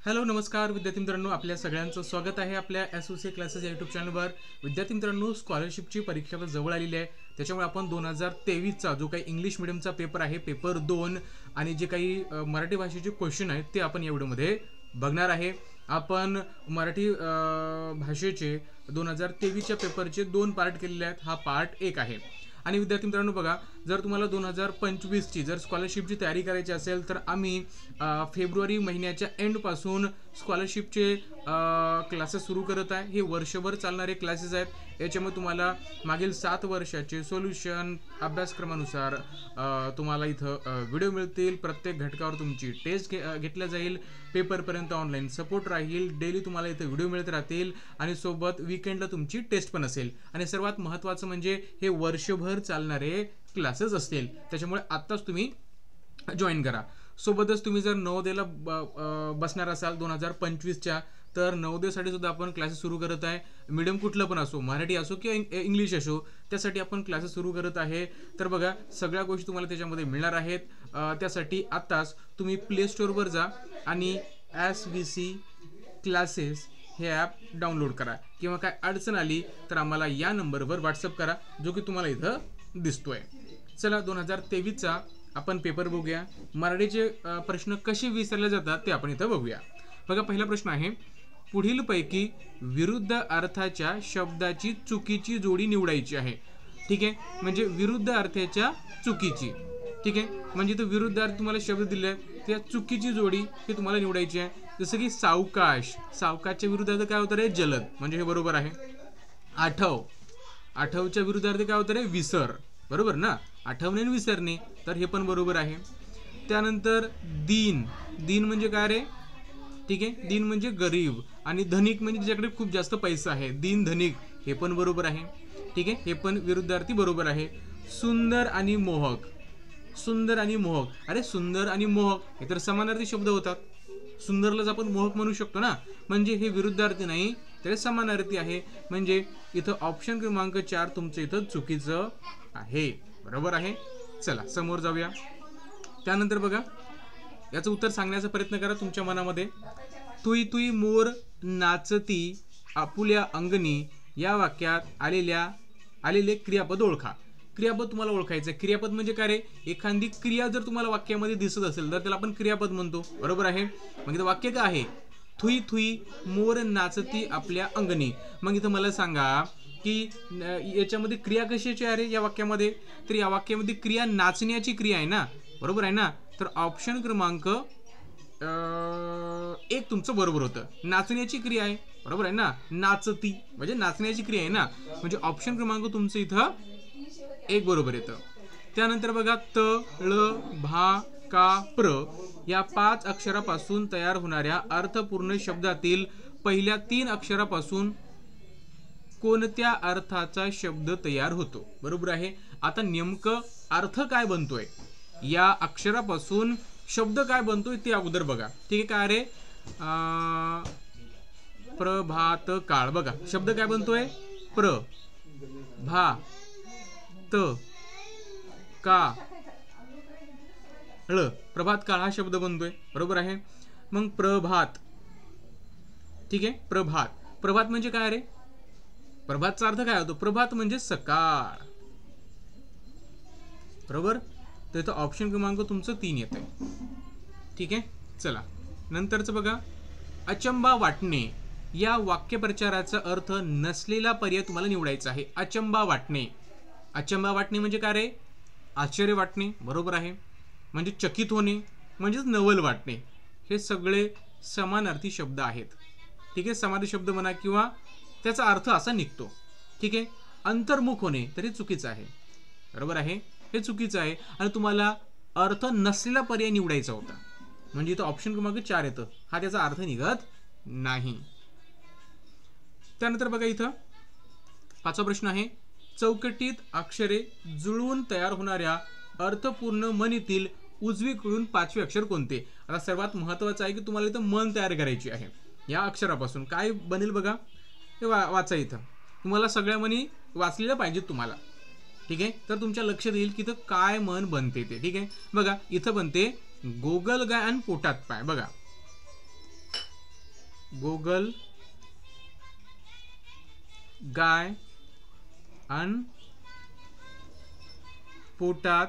Hello नमस्कार विद्यार्थी मित्रांनो, आपल्या सगळ्यांचं स्वागत आहे आपल्या एसओसी क्लासेस या यूट्यूब चॅनलवर। विद्यार्थी मित्रांनो, स्कॉलरशिपची परीक्षा जवळ आलेली आहे, त्याच्यामुळे आपण 2023चा जो काही इंग्लिश मीडियमचा पेपर आहे पेपर 2 आणि जे काही मराठी भाषेचे क्वेश्चन आहेत ते आपण या व्हिडिओमध्ये बघणार आहे। आपण मराठी भाषेचे 2023च्या पेपरचे 2 पार्ट केलेले आहेत, हा पार्ट 1 आहे। आणि विद्यार्थी मित्रांनो बघा, जर तुम्हाला 2025ची जर स्कॉलरशिपची तयारी करायची असेल तर आम्ही फेब्रुवारी महिन्याच्या एंडपासून स्कॉलरशिपचे क्लासेस सुरू करत आहे। हे वर्षभर चालणारे क्लासेस आहेत। याच्यामध्ये तुम्हाला मागील 7 वर्षाचे सोल्युशन अभ्यासक्रमानुसार तुम्हाला इथं व्हिडिओ मिळतील। प्रत्येक घटकावर तुमची टेस्ट घेतल्या जाईल, पेपरपर्यंत ऑनलाईन सपोर्ट राहील, डेली तुम्हाला इथं व्हिडिओ मिळत राहतील आणि सोबत वीकेंडला तुमची टेस्ट पण असेल। आणि सर्वात महत्त्वाचं म्हणजे हे वर्षभर चालणारे क्लासेस असतील, त्याच्यामुळे आत्ताच तुम्ही जॉईन करा। सोबतच तुम्ही जर नवोदयला बसणार असाल 2025च्या, तर नवोदयसाठी सुद्धा आपण क्लासेस सुरू करत आहे। मीडियम कुठलं पण असो, मराठी असो किंवा इंग्लिश असो, त्यासाठी आपण क्लासेस सुरू करत आहे। तर बघा, सगळ्या गोष्टी तुम्हाला त्याच्यामध्ये मिळणार आहेत। त्यासाठी आत्ताच तुम्ही प्ले स्टोअरवर जा आणि SVC क्लासेस हे ॲप डाउनलोड करा, किंवा काय अडचण आली तर आम्हाला या नंबरवर व्हॉट्सअप करा, जो की तुम्हाला इथं दिसतोय। चला 2023चा आपण पेपर बघूया। मराठीचे प्रश्न कसे विचारले जातात ते आपण इथं बघूया। बघा, पहिला प्रश्न आहे, पुढीलपैकी विरुद्ध अर्थाच्या शब्दाची चुकीची जोडी निवडायची आहे। ठीक आहे, म्हणजे विरुद्ध अर्थाच्या चुकीची, ठीक आहे, म्हणजे तो विरुद्ध अर्थ तुम्हाला शब्द दिले आहेत, त्या चुकीची जोडी ही तुम्हाला निवडायची आहे। जसं की सावकाश, सावकाशच्या विरुद्धार्थ काय होतं रे? जलद, म्हणजे हे बरोबर आहे। आठव, आठवच्या विरुद्धार्थ काय होतं रे? विसर, बरोबर ना? आठवणे आणि विसरणे, तर हे पण बरोबर आहे। त्यानंतर दीन, दीन म्हणजे काय रे? ठीक आहे, दीन म्हणजे गरीब, आणि धनिक म्हणजे ज्याच्याकडे खूप जास्त पैसा आहे, दीन धनिक, हे पण बरोबर आहे। ठीक आहे, हे पण विरुद्धार्थी बरोबर आहे। सुंदर आणि मोहक, सुंदर आणि मोहक, अरे सुंदर आणि मोहक हे तर समानार्थी शब्द होतात। सुंदरलाच आपण मोहक म्हणू शकतो ना, म्हणजे हे विरुद्धार्थी नाही तर समानार्थी आहे। म्हणजे इथं ऑप्शन क्रमांक 4 तुमचं इथं चुकीचं आहे, बरोबर आहे। चला समोर जाऊया। त्यानंतर बघा, याचं उत्तर सांगण्याचा प्रयत्न करा तुमच्या मनामध्ये। तुई तुई मोर नाचती आपुल्या अंगणी या वाक्यात आलेले क्रियापद ओळखा। क्रियापद तुम्हाला ओळखायचं। क्रियापद म्हणजे काय रे? एखादी क्रिया जर तुम्हाला वाक्यामध्ये दिसत असेल तर त्याला आपण क्रियापद म्हणतो, बरोबर आहे। मग इथं वाक्य काय आहे? थुई थुई मोर नाचती आपल्या अंगणी। मग इथं मला सांगा की याच्यामध्ये क्रिया कशाची आहे या वाक्यामध्ये? तर या वाक्यामध्ये क्रिया नाचण्याची क्रिया आहे ना, बरोबर आहे ना? तर ऑप्शन क्रमांक 1 तुमचं बरोबर होतं। नाचण्याची क्रिया आहे, बरोबर आहे ना? नाचती म्हणजे नाचण्याची क्रिया आहे ना, म्हणजे ऑप्शन क्रमांक तुमचं इथं 1 बरोबर येतं। त्यानंतर बघा, त, ळ, भा, का, प्र या 5 अक्षरापासून तयार होणाऱ्या अर्थपूर्ण शब्दातील पहिल्या 3 अक्षरापासून कोणत्या अर्थाचा शब्द तयार होतो? बरोबर आहे। आता नेमकं अर्थ काय बनतोय, या अक्षरापासून शब्द काय बनतोय ते अगोदर बघा। ठीक आहे, काय रे? प्रभात काळ, बघा शब्द काय बनतोय? प्र भा त का ळ, प्रभात काळ हा शब्द बनतोय, बरोबर आहे। मग प्रभात, ठीक आहे, प्रभात, प्रभात म्हणजे काय रे? प्रभातचा अर्थ काय होतो? प्रभात म्हणजे सकाळ, बरोबर। तर इथं ऑप्शन क्रमांक तुमचं 3 येत आहे। ठीक आहे, चला नंतरचं बघा, अचंबा वाटणे या वाक्यप्रचाराचा अर्थ नसलेला पर्याय तुम्हाला निवडायचा आहे। अचंबा वाटणे, अचंबा वाटणे म्हणजे काय रे? आश्चर्य वाटणे, बरोबर आहे। म्हणजे चकित होणे, म्हणजेच नवल वाटणे, हे सगळे समानार्थी शब्द आहेत। ठीक आहे, समानार्थी शब्द म्हणा किंवा त्याचा अर्थ असा निघतो। ठीक आहे, अंतर्मुख होणे तरी चुकीचं आहे, बरोबर आहे, हे चुकीचं आहे। आणि तुम्हाला अर्थ नसलेला पर्याय निवडायचा होता, म्हणजे इथं ऑप्शन क्रमांक 4 येतं, हा त्याचा अर्थ निघत नाही। त्यानंतर बघा, इथं 5वा प्रश्न आहे, चौकटीत अक्षरे जुळवून तयार होणाऱ्या अर्थपूर्ण मनीतील उजवीकडून 5वे अक्षर कोणते? आता सर्वात महत्त्वाचं आहे की तुम्हाला इथं मन तयार करायची आहे। या अक्षरापासून काय बनेल बघा, हे वाचा। इथं तुम्हाला सगळ्या मनी वाचलेल्या पाहिजेत तुम्हाला, ठीक आहे। तर तुमच्या लक्षात येईल की इथं काय मन बनते ते। ठीक आहे, बघा इथं बनते गोगल गाय आणि पोटात पाय, बघा गोगल गाय अन पोटात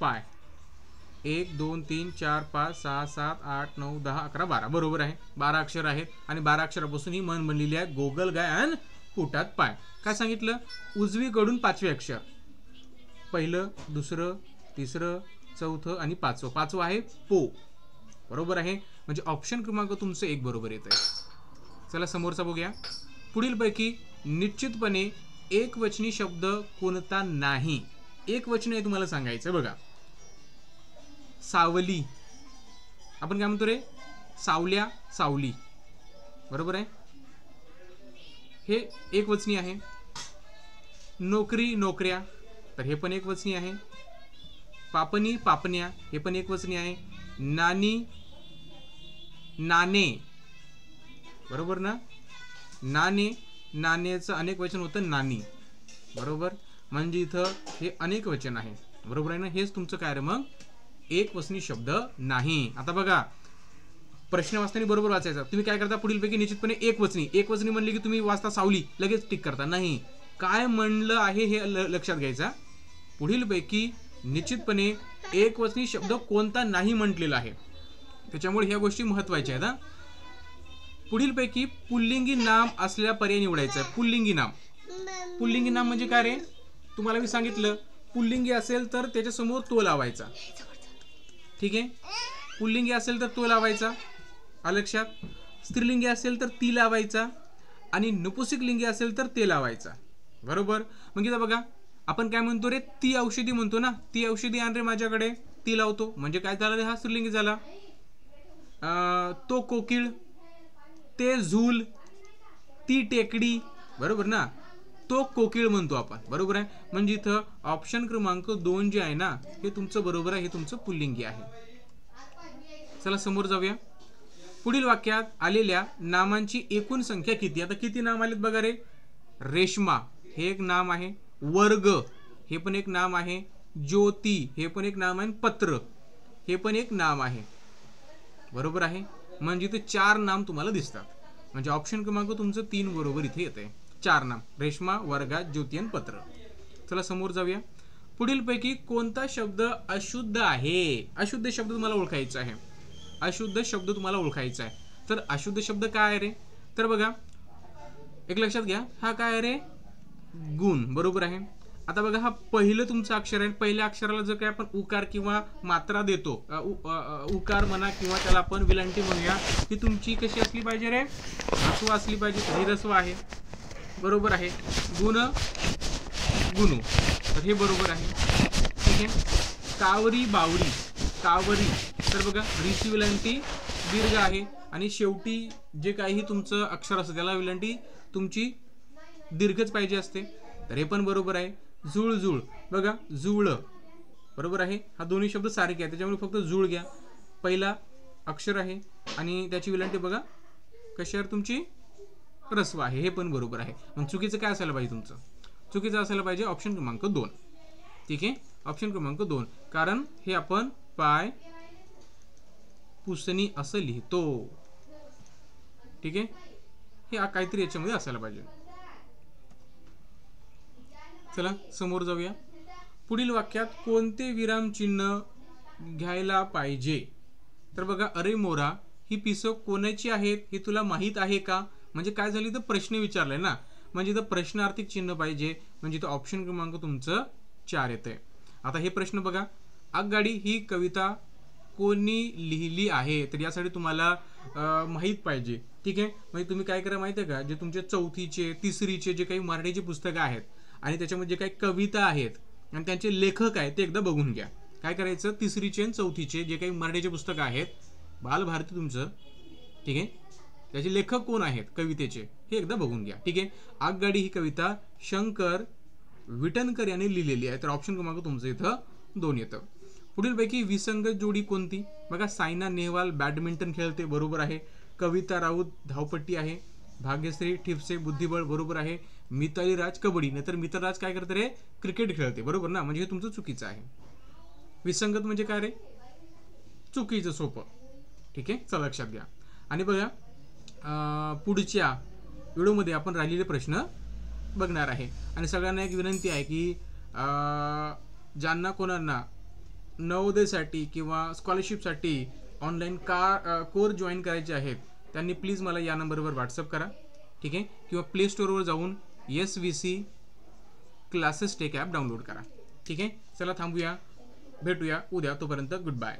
पाय. 1 2 3 4 5 6 7 8 9 10 11 12. बरोबर आहे. 12 अक्षर आहेत आणि 12 अक्षरापासून ही म्हण बनलेली आहे. गोगल गाय अन पोटात पाय. काय सांगितलं? उजवीकडून 5वे अक्षर. पहिलं, दुसरं, तिसरं, चौथं आणि 5वं. 5वं आहे पो. बरोबर आहे. म्हणजे ऑप्शन क्रमांक तुमचं 1 बरोबर येत आहे. चला समोरचा बघूया. पुढीलपैकी निश्चितपणे एकवचनी शब्द कोणता नाही? एकवचनी आहे तुम्हाला सांगायचं. बघा, सावली. आपण काय म्हणतो रे? सावल्या, सावली. बरोबर आहे. हे एकवचनी आहे. नोकरी, नोकऱ्या. तर हे पण एकवचनी आहे. पापणी, पापण्या. हे पण एकवचनी आहे. नानी, नाणे. बरोबर ना? नाणे, नाण्याचं अनेक वचन होतं नानी. बरोबर. म्हणजे इथं हे अनेक वचन आहे. बरोबर आहे ना? हेच तुमचं काय रे मग? एकवचनी शब्द नाही. आता बघा, प्रश्न वाचताना बरोबर वाचायचा. तुम्ही काय करता? पुढीलपैकी निश्चितपणे एकवचनी. एकवचनी म्हणली की तुम्ही वाचता सावली, लगेच टिक करता. नाही, काय म्हणलं आहे हे लक्षात घ्यायचा. पुढीलपैकी निश्चितपणे एकवचनी शब्द कोणता नाही म्हटलेला आहे. त्याच्यामुळे ह्या गोष्टी महत्त्वाच्या आहेत. पुढीलपैकी पुल्लिंगी नाम असलेला पर्याय निवडायचा. पुल्लिंगी नाम. पुल्लिंगी नाम म्हणजे काय रे? तुम्हाला मी सांगितलं, पुल्लिंगी असेल तर त्याच्यासमोर तो लावायचा. ठीक आहे. पुल्लिंगी असेल तर तो लावायचा. लक्षात. स्त्रीलिंगी असेल तर ती लावायचा आणि नपुंसकलिंगी असेल तर ते लावायचा. बरोबर. मग इथं बघा, आपण काय म्हणतो रे? ती औषधी म्हणतो ना. ती औषधी आण रे माझ्याकडे. ती लावतो म्हणजे काय झालं रे? हा स्त्रीलिंगी झाला. तो कोकिळ, ते झूल, ती टेकडी. बरोबर ना? तो कोकिळ म्हणतो आपण. बरोबर आहे. म्हणजे इथं ऑप्शन क्रमांक 2 जे आहे ना, हे तुमचं बरोबर आहे. हे तुमचं पुल्लिंगी आहे. चला समोर जाऊया. पुढील वाक्यात आलेल्या नामांची एकूण संख्या किती? आता किती नाम आलेत बघा रे? रेश्मा हे एक नाम आहे. वर्ग हे पण एक नाम आहे. ज्योती हे पण एक नाम आहे. पत्र हे पण एक नाम आहे. बरोबर आहे. म्हणजे इथे 4 नाम तुम्हाला दिसतात. म्हणजे ऑप्शन क्रमांक तुमचं 3 बरोबर इथे येते. 4 नाम: रेश्मा, वर्गा, ज्योती आणि पत्र. चला समोर जाऊया. पुढीलपैकी कोणता शब्द अशुद्ध आहे? अशुद्ध शब्द तुम्हाला ओळखायचा आहे. अशुद्ध शब्द तुम्हाला ओळखायचा आहे. तर अशुद्ध शब्द काय आहे रे? तर बघा, एक लक्षात घ्या. हा काय आहे रे? गुण. बरोबर आहे. आता बघा, हा पहिलं तुमचं अक्षर आहे. पहिल्या अक्षराला जर काय आपण उकार किंवा मात्रा देतो, उकार म्हणा किंवा त्याला आपण विलांटी म्हणूया, ही तुमची कशी असली पाहिजे रे? ह्रस्व असली पाहिजे. ही ह्रस्व आहे. बरोबर आहे. गुण, गुणू. तर हे बरोबर आहे. ठीक आहे. कावरी, बावरी, कावरी. तर बघा, रीची विलांटी दीर्घ आहे आणि शेवटी जे काही तुमचं अक्षर असतं त्याला विलांटी तुमची दीर्घच पाहिजे असते. तर हे पण बरोबर आहे. जुळजुळ. बघा, जुळ. बरोबर आहे. हा दोन्ही शब्द सारखे आहेत, त्याच्यामुळे फक्त जुळ घ्या. पहिला अक्षर आहे आणि त्याची विलांटी बघा कशावर तुमची? ह्रस्व आहे. हे पण बरोबर आहे. मग चुकीचं काय असायला पाहिजे तुमचं? चुकीचं असायला पाहिजे ऑप्शन क्रमांक 2. ठीक आहे. ऑप्शन क्रमांक 2. कारण हे आपण पाय पुसणी असं लिहितो. ठीक आहे. हे काहीतरी याच्यामध्ये असायला पाहिजे. चला समोर जाऊया. पुढील वाक्यात कोणते विरामचिन्ह घ्यायला पाहिजे? तर बघा, अरे मोरा, ही पिसं कोणाची आहेत हे तुला माहीत आहे का? म्हणजे काय झाली तर प्रश्न विचारलाय ना, म्हणजे इथं प्रश्नार्थक चिन्ह पाहिजे. म्हणजे इथं ऑप्शन क्रमांक तुमचं 4 येतंय. आता हे प्रश्न बघा, आगगाडी ही कविता कोणी लिहिली आहे? तर यासाठी तुम्हाला माहीत पाहिजे. ठीक आहे. म्हणजे तुम्ही काय करा माहिती आहे का? जे तुमचे 4थीचे 3रीचे जे काही मराठीची पुस्तकं आहेत आणि त्याच्यामध्ये जे काही कविता आहेत आणि त्यांचे लेखक आहेत ते एकदा बघून घ्या. काय करायचं? 3रीचे आणि 4थीचे जे काही मराठीचे पुस्तकं आहेत, बालभारती तुमचं, ठीक आहे, त्याचे लेखक कोण आहेत कवितेचे हे एकदा बघून घ्या. ठीक आहे. आगगाडी ही कविता शंकर विटणकर यांनी लिहिलेली आहे. तर ऑप्शन क्रमांक तुमचं इथं 2 येतं. पुढीलपैकी विसंगत जोडी कोणती? बघा, सायना नेहवाल बॅडमिंटन खेळते. बरोबर आहे. कविता राऊत धावपट्टी आहे. भाग्यश्री ठिपसे बुद्धिबळ. बरोबर आहे. मिताली राज कबड्डी. नाहीतर मिताली राज काय करते रे? क्रिकेट खेळते. बरोबर ना? म्हणजे हे तुमचं चुकीचं आहे. विसंगत म्हणजे काय रे? चुकीचं, सोपं. ठीक आहे. चला लक्षात घ्या. आणि बघा, पुढच्या व्हिडिओमध्ये आपण राहिलेले प्रश्न बघणार आहे. आणि सगळ्यांना एक विनंती आहे की ज्यांना कोणाला नवोदयसाठी किंवा स्कॉलरशिपसाठी ऑनलाईन कोर्स जॉईन करायचे आहेत त्यांनी प्लीज मला या नंबरवर व्हॉट्सअप करा, ठीक आहे, किंवा प्ले स्टोअरवर जाऊन SVC classes tech app download करा, ठीक आहे. चला थांबूया, भेटूया उद्या, तोपर्यंत गुड बाय.